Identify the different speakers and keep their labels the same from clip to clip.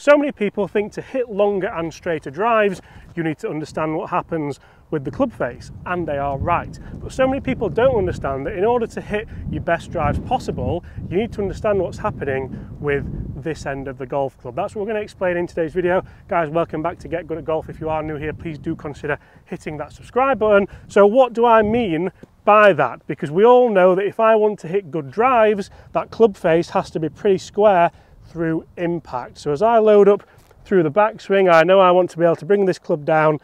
Speaker 1: So many people think to hit longer and straighter drives, you need to understand what happens with the club face, and they are right. But so many people don't understand that in order to hit your best drives possible, you need to understand what's happening with this end of the golf club. That's what we're going to explain in today's video. Guys, welcome back to Get Good at Golf. If you are new here, please do consider hitting that subscribe button. So what do I mean by that? Because we all know that if I want to hit good drives, that club face has to be pretty square through impact. So as I load up through the backswing, I know I want to be able to bring this club down.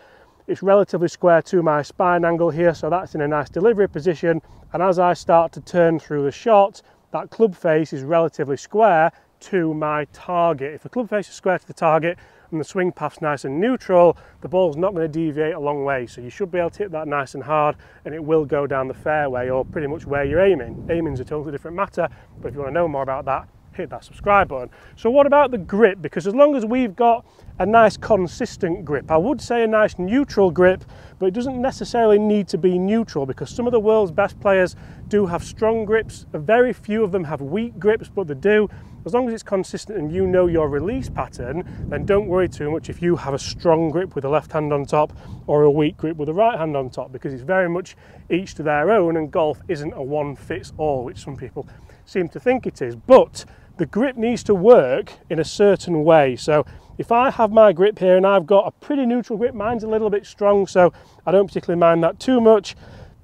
Speaker 1: It's relatively square to my spine angle here, so that's in a nice delivery position. And as I start to turn through the shot, that club face is relatively square to my target. If the club face is square to the target and the swing path's nice and neutral, the ball's not going to deviate a long way. So you should be able to hit that nice and hard, and it will go down the fairway or pretty much where you're aiming. Aiming's a totally different matter, but if you want to know more about that, hit that subscribe button. So what about the grip? Because as long as we've got a nice consistent grip, I would say a nice neutral grip, but it doesn't necessarily need to be neutral, because some of the world's best players do have strong grips. Very few of them have weak grips, but they do. As long as it's consistent and you know your release pattern, then don't worry too much if you have a strong grip with the left hand on top or a weak grip with the right hand on top, because it's very much each to their own, and golf isn't a one fits all, which some people seem to think it is. But the grip needs to work in a certain way. So if I have my grip here and I've got a pretty neutral grip, mine's a little bit strong, so I don't particularly mind that too much.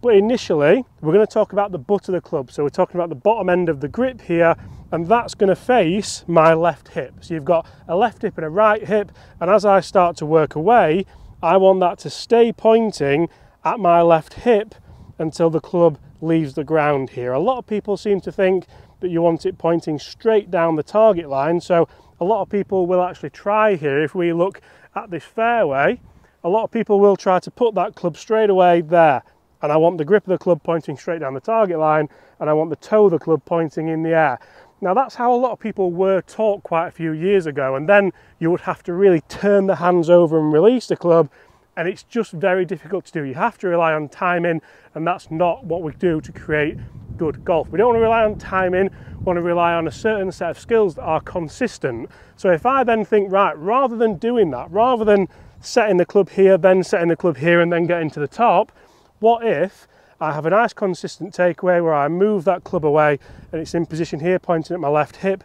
Speaker 1: But initially, we're going to talk about the butt of the club. So we're talking about the bottom end of the grip here, and that's going to face my left hip. So you've got a left hip and a right hip, and as I start to work away, I want that to stay pointing at my left hip until the club leaves the ground here. A lot of people seem to think that you want it pointing straight down the target line. So a lot of people will actually try here. If we look at this fairway, a lot of people will try to put that club straight away there. And I want the grip of the club pointing straight down the target line, and I want the toe of the club pointing in the air. Now that's how a lot of people were taught quite a few years ago, and then you would have to really turn the hands over and release the club, and it's just very difficult to do. You have to rely on timing, and that's not what we do to create good golf. We don't want to rely on timing, we want to rely on a certain set of skills that are consistent. So if I then think, right, rather than doing that, rather than setting the club here, then setting the club here, and then getting to the top, what if I have a nice consistent takeaway where I move that club away and it's in position here pointing at my left hip.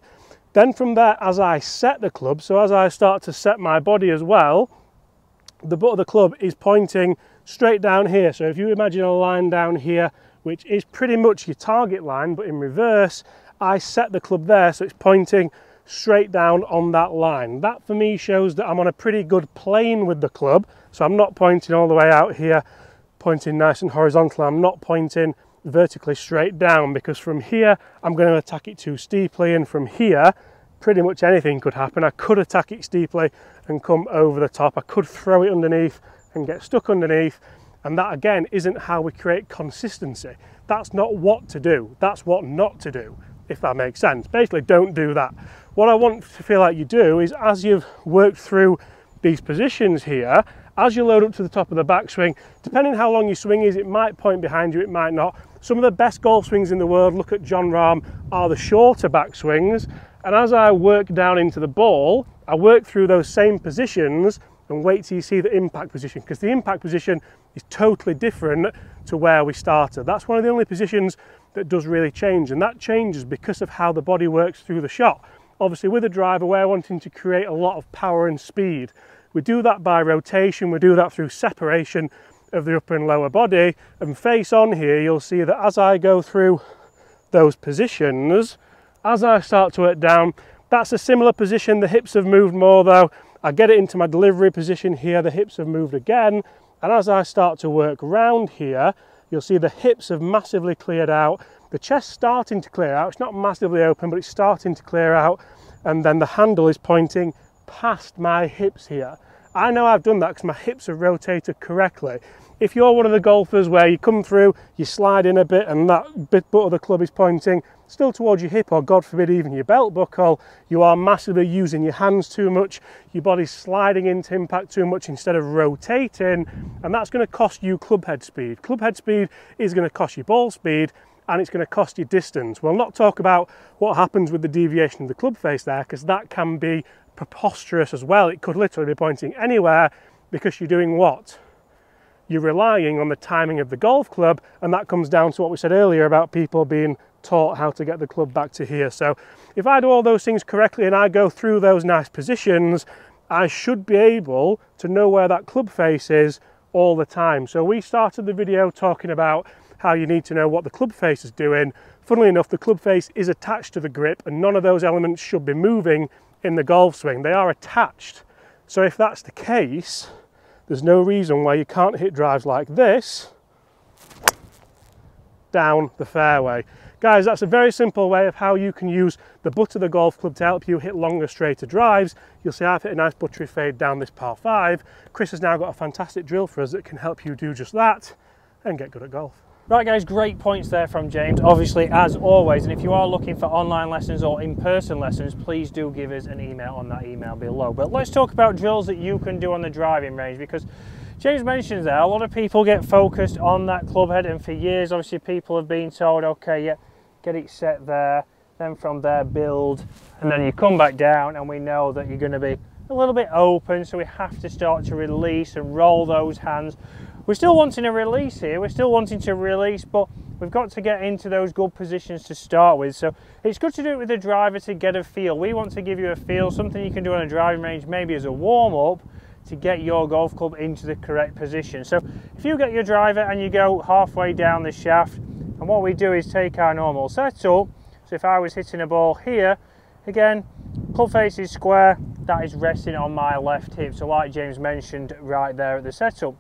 Speaker 1: Then from there, as I set the club, so as I start to set my body as well, the butt of the club is pointing straight down here. So if you imagine a line down here, which is pretty much your target line, but in reverse, I set the club there so it's pointing straight down on that line. That for me shows that I'm on a pretty good plane with the club. So I'm not pointing all the way out here, pointing nice and horizontal. I'm not pointing vertically straight down, because from here I'm going to attack it too steeply, and from here pretty much anything could happen. I could attack it steeply and come over the top. I could throw it underneath and get stuck underneath, and that again isn't how we create consistency. That's not what to do, that's what not to do, if that makes sense. Basically, don't do that. What I want to feel like you do is, as you've worked through these positions here, as you load up to the top of the backswing, depending how long your swing is, it might point behind you, it might not. Some of the best golf swings in the world, look at Jon Rahm, are the shorter backswings. And as I work down into the ball, I work through those same positions and wait till you see the impact position, because the impact position is totally different to where we started. That's one of the only positions that does really change, and that changes because of how the body works through the shot. Obviously with a driver, we're wanting to create a lot of power and speed. We do that by rotation, we do that through separation of the upper and lower body, and face on here, you'll see that as I go through those positions, as I start to work down, that's a similar position. The hips have moved more though. I get it into my delivery position here, the hips have moved again, and as I start to work round here, you'll see the hips have massively cleared out, the chest starting to clear out. It's not massively open, but it's starting to clear out, and then the handle is pointing past my hips here. I know I've done that because my hips have rotated correctly. If you're one of the golfers where you come through, you slide in a bit and that butt of the club is pointing still towards your hip, or God forbid even your belt buckle, you are massively using your hands too much, your body's sliding into impact too much instead of rotating, and that's going to cost you club head speed. Club head speed is going to cost you ball speed, and it's going to cost you distance. We'll not talk about what happens with the deviation of the club face there, because that can be preposterous as well. It could literally be pointing anywhere, because you're doing what? You're relying on the timing of the golf club, and that comes down to what we said earlier about people being taught how to get the club back to here. So if I do all those things correctly and I go through those nice positions, I should be able to know where that club face is all the time. So we started the video talking about how you need to know what the club face is doing. Funnily enough, the club face is attached to the grip, and none of those elements should be moving in the golf swing. They are attached. So if that's the case, there's no reason why you can't hit drives like this down the fairway. Guys, that's a very simple way of how you can use the butt of the golf club to help you hit longer, straighter drives. You'll see I've hit a nice buttery fade down this par 5. Chris has now got a fantastic drill for us that can help you do just that and get good at golf.
Speaker 2: Right guys, great points there from James, obviously as always, and if you are looking for online lessons or in-person lessons, please do give us an email on that email below. But let's talk about drills that you can do on the driving range, because James mentions there, a lot of people get focused on that club head, and for years obviously people have been told, okay, yeah, get it set there, then from there build, and then you come back down, and we know that you're going to be a little bit open, so we have to start to release and roll those hands. We're still wanting to release here, we're still wanting to release, but we've got to get into those good positions to start with. So it's good to do it with the driver to get a feel. We want to give you a feel, something you can do on a driving range maybe as a warm-up to get your golf club into the correct position. So if you get your driver and you go halfway down the shaft, and what we do is take our normal setup. So if I was hitting a ball here, again, club face is square, that is resting on my left hip. So like James mentioned right there at the setup.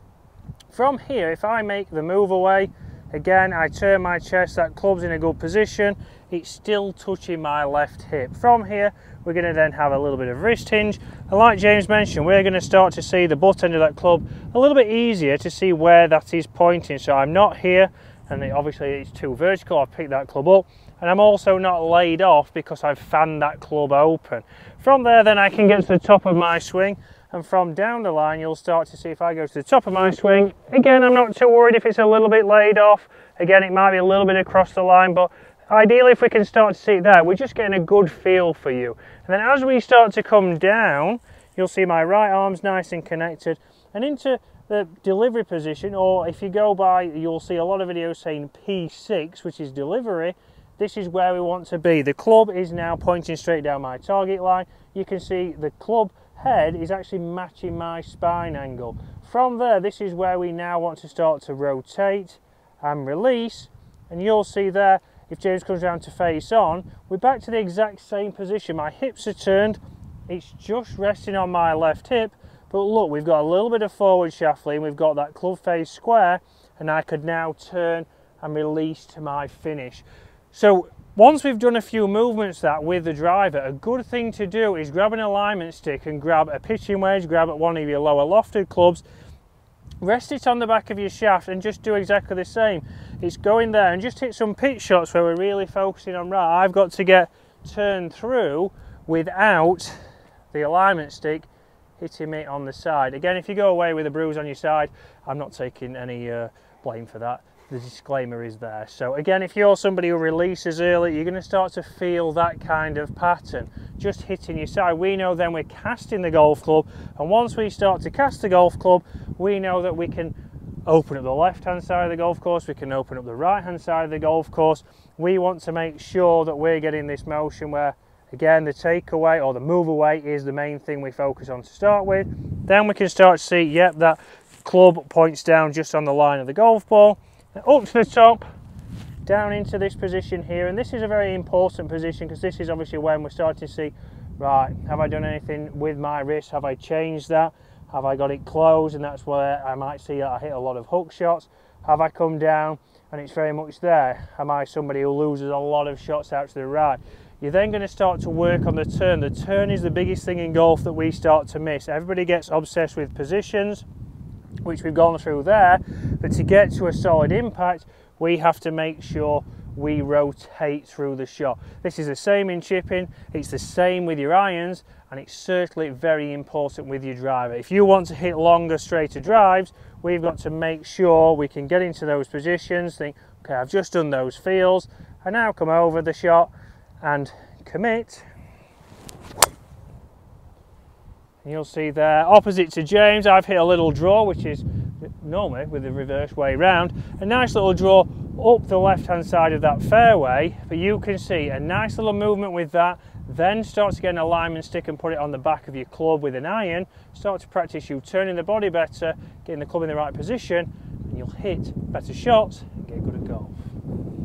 Speaker 2: From here, if I make the move away, again, I turn my chest, that club's in a good position, it's still touching my left hip. From here, we're going to then have a little bit of wrist hinge, and like James mentioned, we're going to start to see the butt end of that club a little bit easier to see where that is pointing. So I'm not here, and obviously it's too vertical, I've picked that club up, and I'm also not laid off because I've fanned that club open. From there, then I can get to the top of my swing, and from down the line you'll start to see if I go to the top of my swing, again I'm not too worried if it's a little bit laid off, again it might be a little bit across the line, but ideally if we can start to see it there, we're just getting a good feel for you. And then as we start to come down, you'll see my right arm's nice and connected, and into the delivery position, or if you go by, you'll see a lot of videos saying P6, which is delivery. This is where we want to be. The club is now pointing straight down my target line. You can see the club head is actually matching my spine angle. From there, this is where we now want to start to rotate and release, and you'll see there, if James comes around to face on, we're back to the exact same position. My hips are turned, it's just resting on my left hip, but look, we've got a little bit of forward shaft lean, we've got that club face square, and I could now turn and release to my finish. So once we've done a few movements that with the driver, a good thing to do is grab an alignment stick and grab a pitching wedge, grab one of your lower lofted clubs, rest it on the back of your shaft and just do exactly the same. It's going there and just hit some pitch shots where we're really focusing on, right, I've got to get turned through without the alignment stick hitting me on the side. Again, if you go away with a bruise on your side, I'm not taking any blame for that. The disclaimer is there. So again, if you're somebody who releases early, you're going to start to feel that kind of pattern just hitting your side. We know then we're casting the golf club, and once we start to cast the golf club, we know that we can open up the left hand side of the golf course, we can open up the right hand side of the golf course. We want to make sure that we're getting this motion where, again, the takeaway or the move away is the main thing we focus on to start with. Then we can start to see, yep, that club points down just on the line of the golf ball. Up to the top, down into this position here, and this is a very important position because this is obviously when we're starting to see, right, have I done anything with my wrist, have I changed that, have I got it closed, and that's where I might see I hit a lot of hook shots. Have I come down and it's very much there? Am I somebody who loses a lot of shots out to the right? You're then going to start to work on the turn. The turn is the biggest thing in golf that we start to miss. Everybody gets obsessed with positions, which we've gone through there, but to get to a solid impact, we have to make sure we rotate through the shot. This is the same in chipping, it's the same with your irons, and it's certainly very important with your driver. If you want to hit longer, straighter drives, we've got to make sure we can get into those positions, think, okay, I've just done those feels, I now come over the shot and commit You'll see there, opposite to James, I've hit a little draw, which is normally with the reverse way round. A nice little draw up the left-hand side of that fairway, but you can see a nice little movement with that. Then start to get an alignment stick and put it on the back of your club with an iron. Start to practice you turning the body better, getting the club in the right position, and you'll hit better shots and get good at golf.